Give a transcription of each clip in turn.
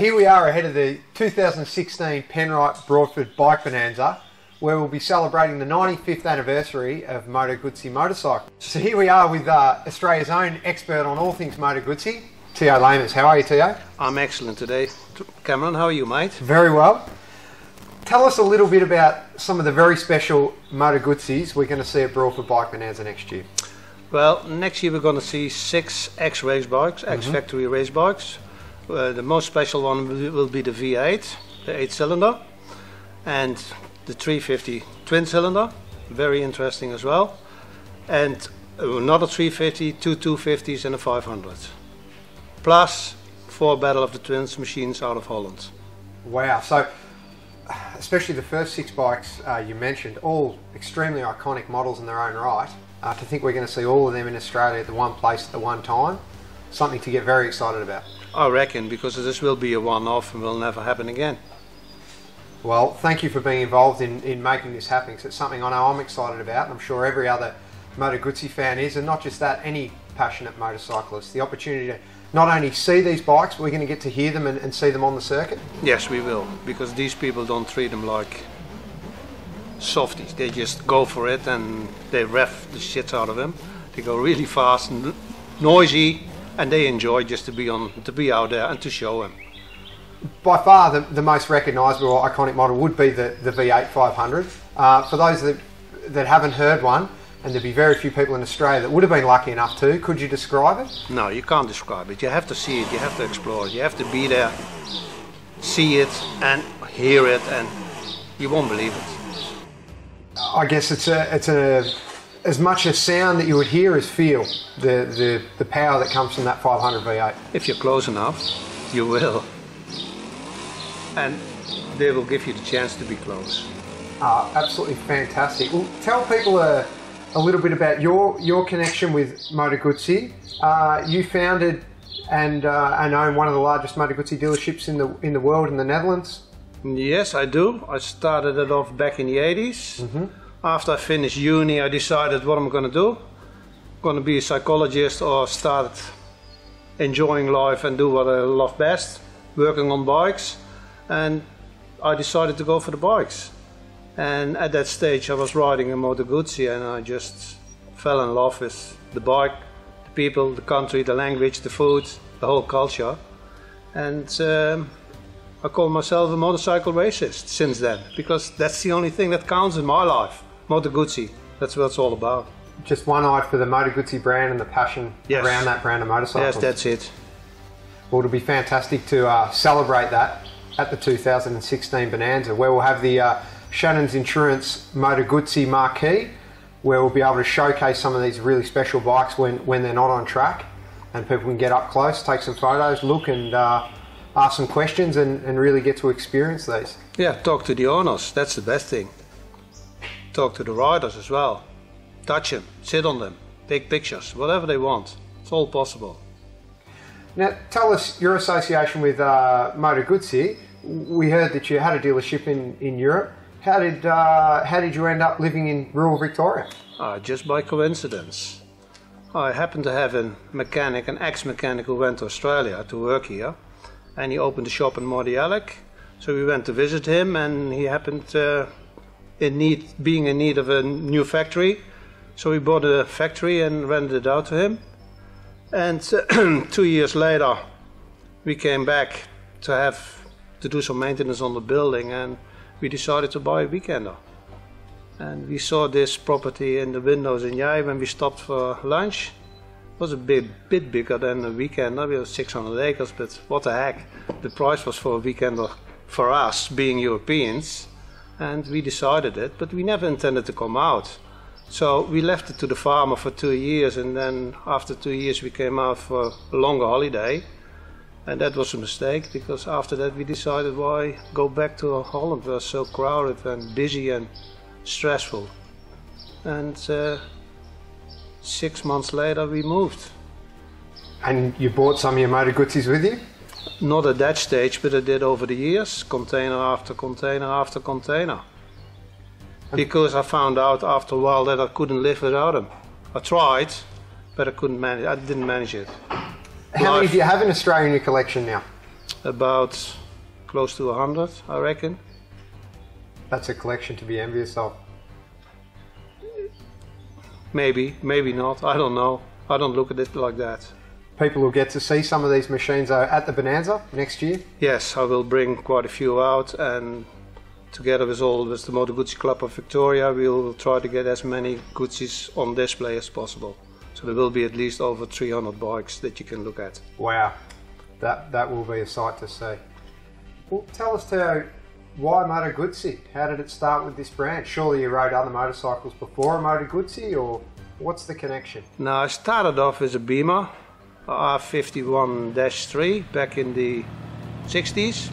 here we are ahead of the 2016 Penrite Broadford Bike Bonanza, where we'll be celebrating the 95th anniversary of Moto Guzzi motorcycles. So here we are with Australia's own expert on all things Moto Guzzi, Tio Lamers. How are you, Tio? I'm excellent today. Cameron, how are you, mate? Very well. Tell us a little bit about some of the very special Moto Guzzis we're going to see at Broadford Bike Bonanza next year. Well, next year we're going to see 6 X-race bikes, X-Factory race bikes. The most special one will be the V8, the 8-cylinder, and the 350 twin-cylinder, very interesting as well. And another 350, 2 250s and a 500. Plus 4 Battle of the Twins machines out of Holland. Wow, so especially the first 6 bikes you mentioned, all extremely iconic models in their own right. To think we're going to see all of them in Australia at the one place at the one time, something to get very excited about. I reckon, because this will be a one-off and will never happen again. Well, thank you for being involved in making this happen, because it's something I know I'm excited about, and I'm sure every other Moto Guzzi fan is, and not just that, any passionate motorcyclist. The opportunity to not only see these bikes, but we're going to get to hear them and see them on the circuit. Yes, we will, because these people don't treat them like softies. They just go for it and they rev the shit out of them. They go really fast and noisy, and they enjoy just to be out there and to show them. By far the most recognisable iconic model would be the V8 500. For those that haven't heard one, and there'd be very few people in Australia that would have been lucky enough to, could you describe it? No, you can't describe it. You have to see it, you have to explore it, you have to be there, see it and hear it, and you won't believe it. I guess it's as much a sound that you would hear as feel, the power that comes from that 500 V8. If you're close enough, you will. And they will give you the chance to be close. Absolutely fantastic. Well, tell people a little bit about your connection with Moto Guzzi. You founded and own one of the largest Moto Guzzi dealerships in the world, in the Netherlands. Yes, I do. I started it off back in the 80s. After I finished uni, I decided what I'm going to do. I'm going to be a psychologist or start enjoying life and do what I love best, working on bikes. And I decided to go for the bikes. And at that stage I was riding a Moto Guzzi, and I just fell in love with the bike, the people, the country, the language, the food, the whole culture. And I call myself a motorcycle racist since then, because that's the only thing that counts in my life. Moto Guzzi, that's what it's all about. Just one-eyed for the Moto Guzzi brand and the passion around that brand of motorcycles. Yes, that's it. Well, it'll be fantastic to celebrate that at the 2016 Bonanza, where we'll have the Shannon's Insurance Moto Guzzi marquee, where we'll be able to showcase some of these really special bikes when they're not on track, and people can get up close, take some photos, look and ask some questions and really get to experience these. Yeah, talk to the owners, that's the best thing. Talk to the riders as well. Touch them, sit on them, take pictures, whatever they want. It's all possible. Now, tell us your association with Moto Guzzi. We heard that you had a dealership in Europe. How did you end up living in rural Victoria? Just by coincidence. I happened to have a mechanic, an ex-mechanic, who went to Australia to work here, and he opened a shop in Mordialloc. So we went to visit him, and he happened being in need of a new factory. So we bought a factory and rented it out to him. And 2 years later, we came back to do some maintenance on the building, and we decided to buy a weekender. And we saw this property in the windows in Jij when we stopped for lunch. It was a bit bigger than a weekender. We had 600 acres, but what the heck. The price was for a weekender for us, being Europeans. And we decided it, but we never intended to come out. So we left it to the farmer for 2 years, and then after 2 years we came out for a longer holiday. And that was a mistake, because after that we decided, why go back to Holland? It was so crowded and busy and stressful. And 6 months later we moved. And you brought some of your Moto Guzzis with you? Not at that stage, but I did over the years, container after container after container. Because I found out after a while that I couldn't live without them. I tried, but I couldn't manage. I didn't manage it. How many do you have in Australia in your collection now? About close to 100, I reckon. That's a collection to be envious of. Maybe, maybe not. I don't know. I don't look at it like that. People will get to see some of these machines at the Bonanza next year? Yes, I will bring quite a few out, and together with the Moto Guzzi Club of Victoria, we will try to get as many Guzzis on display as possible. So there will be at least over 300 bikes that you can look at. Wow, that will be a sight to see. Well, tell us, Theo, why Moto Guzzi? How did it start with this brand? Surely you rode other motorcycles before a Moto Guzzi, or what's the connection? No, I started off as a Beamer, R51-3 back in the 60s,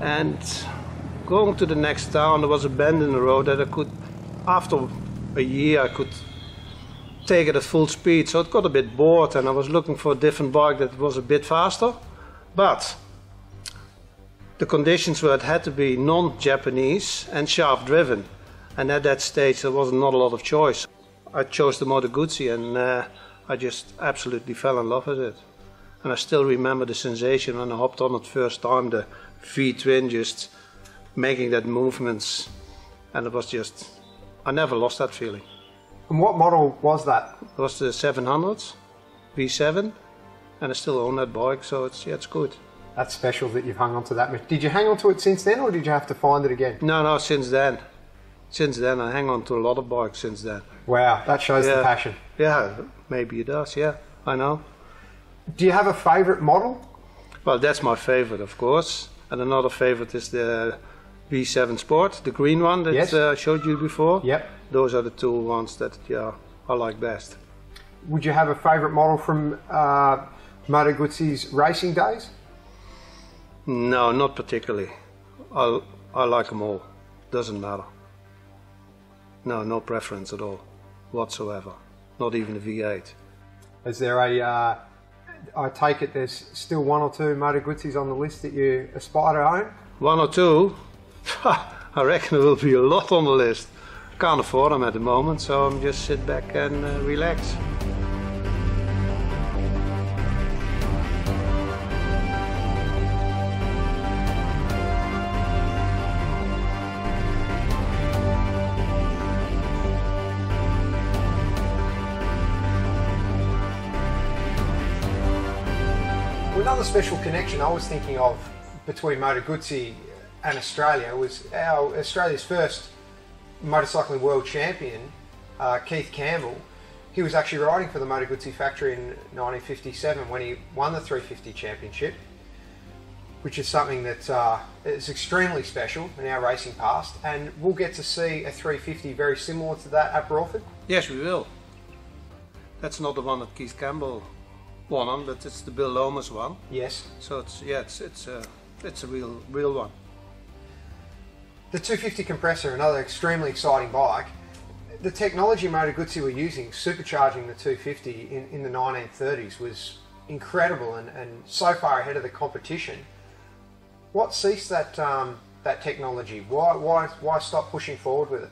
and going to the next town there was a bend in the road that I could, after a year I could take it at full speed, so it got a bit bored and I was looking for a different bike that was a bit faster, but the conditions were it had to be non-Japanese and shaft driven, and at that stage there was not a lot of choice. I chose the Moto Guzzi and I just absolutely fell in love with it. And I still remember the sensation when I hopped on it first time, the V-twin just making that movements, and it was just, I never lost that feeling. And what model was that? It was the 700 V7, and I still own that bike, so it's good. That's special that you've hung on to that. Did you hang on to it since then, or did you have to find it again? No, since then. Since then, I hang on to a lot of bikes since then. Wow, that shows the passion. Yeah, maybe it does, yeah, I know. Do you have a favourite model? Well, that's my favourite, of course. And another favourite is the V7 Sport, the green one that I showed you before. Yep. Those are the two ones that I like best. Would you have a favourite model from Moto Guzzi's racing days? No, not particularly. I like them all. Doesn't matter. No preference at all, whatsoever. Not even a V8. Is there a, I take it there's still one or two Moto Guzzis on the list that you aspire to own? One or two? I reckon there will be a lot on the list. Can't afford them at the moment, so I'm just sit back and relax. Another special connection I was thinking of between Moto Guzzi and Australia was Australia's first motorcycling world champion, Keith Campbell. He was actually riding for the Moto Guzzi factory in 1957 when he won the 350 championship, which is something that is extremely special in our racing past, and we'll get to see a 350 very similar to that at Broadford. Yes, we will. That's not the one that Keith Campbell won on, but it's the Bill Lomas one. Yes. So it's a real one. The 250 compressor, another extremely exciting bike. The technology Moto Guzzi were using, supercharging the 250 in the 1930s, was incredible and so far ahead of the competition. What ceased that technology? Why stop pushing forward with it?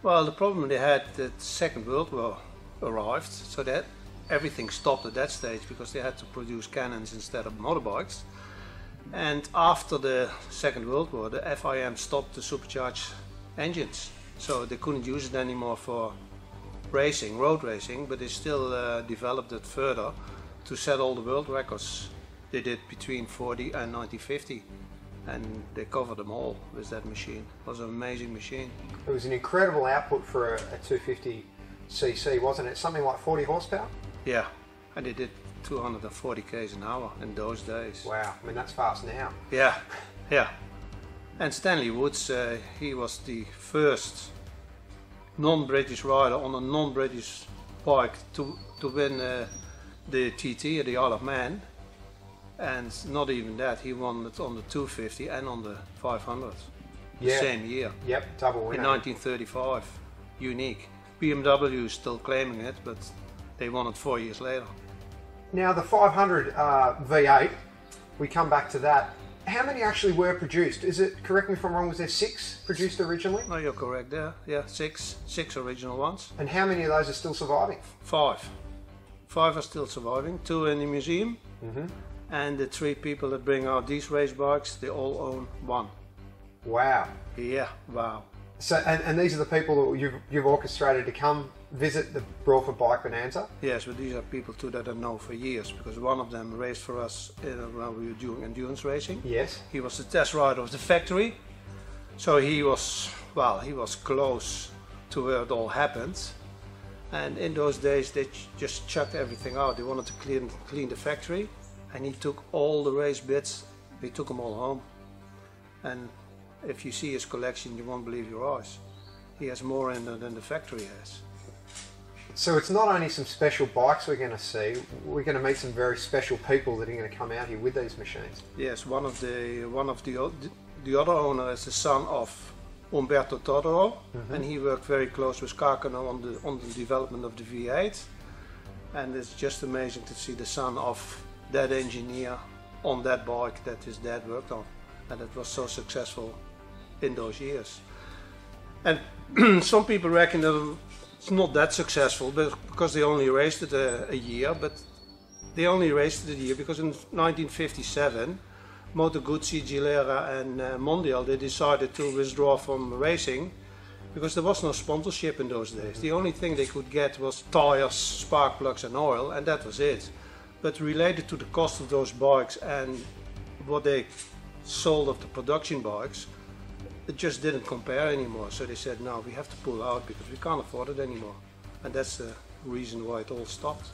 Well, the problem they had, the Second World War arrived, so that everything stopped at that stage because they had to produce cannons instead of motorbikes. And after the Second World War, the FIM stopped the supercharged engines, so they couldn't use it anymore for racing, road racing, but they still developed it further to set all the world records. They did between 40 and 1950, and they covered them all with that machine. It was an amazing machine. It was an incredible output for a 250cc, wasn't it? Something like 40 horsepower? Yeah, and they did 240 k's an hour in those days. Wow, I mean that's fast now. Yeah. And Stanley Woods, he was the first non-British rider on a non-British bike to win the TT at the Isle of Man. And not even that, he won it on the 250 and on the 500 the same year. Yep, double winner. In 1935, unique. BMW is still claiming it, but they won it 4 years later. Now the 500 V8, we come back to that. How many actually were produced? Is it, correct me if I'm wrong, was there 6 produced originally? No, you're correct there. Yeah, six original ones. And how many of those are still surviving? 5. 5 are still surviving. 2 in the museum, And the 3 people that bring out these race bikes, they all own one. Wow. Yeah, wow. So, and these are the people that you've orchestrated to come visit the Broadford Bike Bonanza? Yes, but these are people too that I know for years, because one of them raced for us when we were doing endurance racing. Yes. He was the test rider of the factory, so he was close to where it all happened. And in those days they just chucked everything out. They wanted to clean the factory, and he took all the race bits, he took them all home. And if you see his collection, you won't believe your eyes. He has more in there than the factory has. So it's not only some special bikes we're going to see, we're going to meet some very special people that are going to come out here with these machines. Yes, the other owner is the son of Umberto Todoro, and he worked very close with Carcano on the development of the V8. And it's just amazing to see the son of that engineer on that bike that his dad worked on, and it was so successful in those years. And some people reckon that it's not that successful because they only raced it a year, but they only raced it a year because in 1957 Moto Guzzi, Gilera and Mondial, they decided to withdraw from racing because there was no sponsorship in those days. The only thing they could get was tires, spark plugs and oil, and that was it. But related to the cost of those bikes and what they sold of the production bikes, it just didn't compare anymore. So they said, no, we have to pull out because we can't afford it anymore. And that's the reason why it all stopped.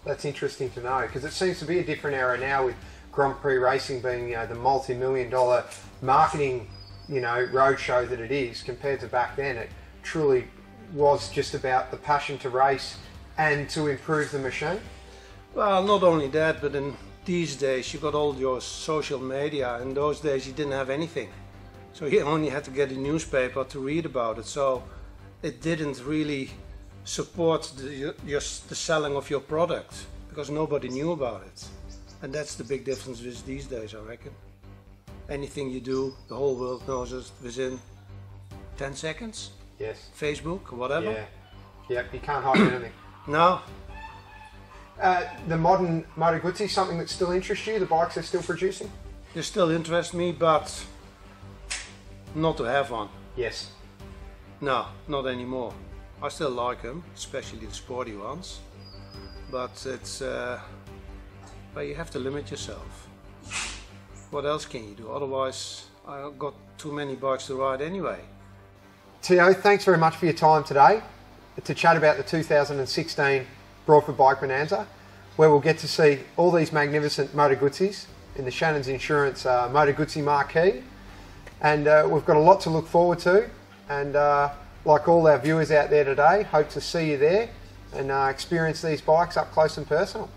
That's interesting to know, because it seems to be a different era now with Grand Prix racing being, the multi-million-dollar marketing, roadshow that it is, compared to back then. It truly was just about the passion to race and to improve the machine. Well, not only that, but in these days you got all your social media. In those days you didn't have anything. So you only had to get a newspaper to read about it. So it didn't really support the selling of your product because nobody knew about it. And that's the big difference with these days, I reckon. Anything you do, the whole world knows it within 10 seconds. Yes. Facebook or whatever. Yeah. Yep, you can't hide anything. No. The modern Moto Guzzi, something that still interests you? The bikes they're still producing? They still interest me, but not to have one. Yes. No, not anymore. I still like them, especially the sporty ones. But it's, well, you have to limit yourself. What else can you do? Otherwise, I've got too many bikes to ride anyway. Theo, thanks very much for your time today to chat about the 2016 Broadford Bike Bonanza, where we'll get to see all these magnificent Moto Guzzis in the Shannon's Insurance Moto Guzzi marquee. And we've got a lot to look forward to. And like all our viewers out there today, hope to see you there and experience these bikes up close and personal.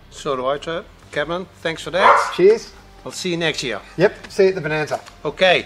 So do I, Cameron. Thanks for that. Cheers. I'll see you next year. Yep, see you at the Bonanza. Okay.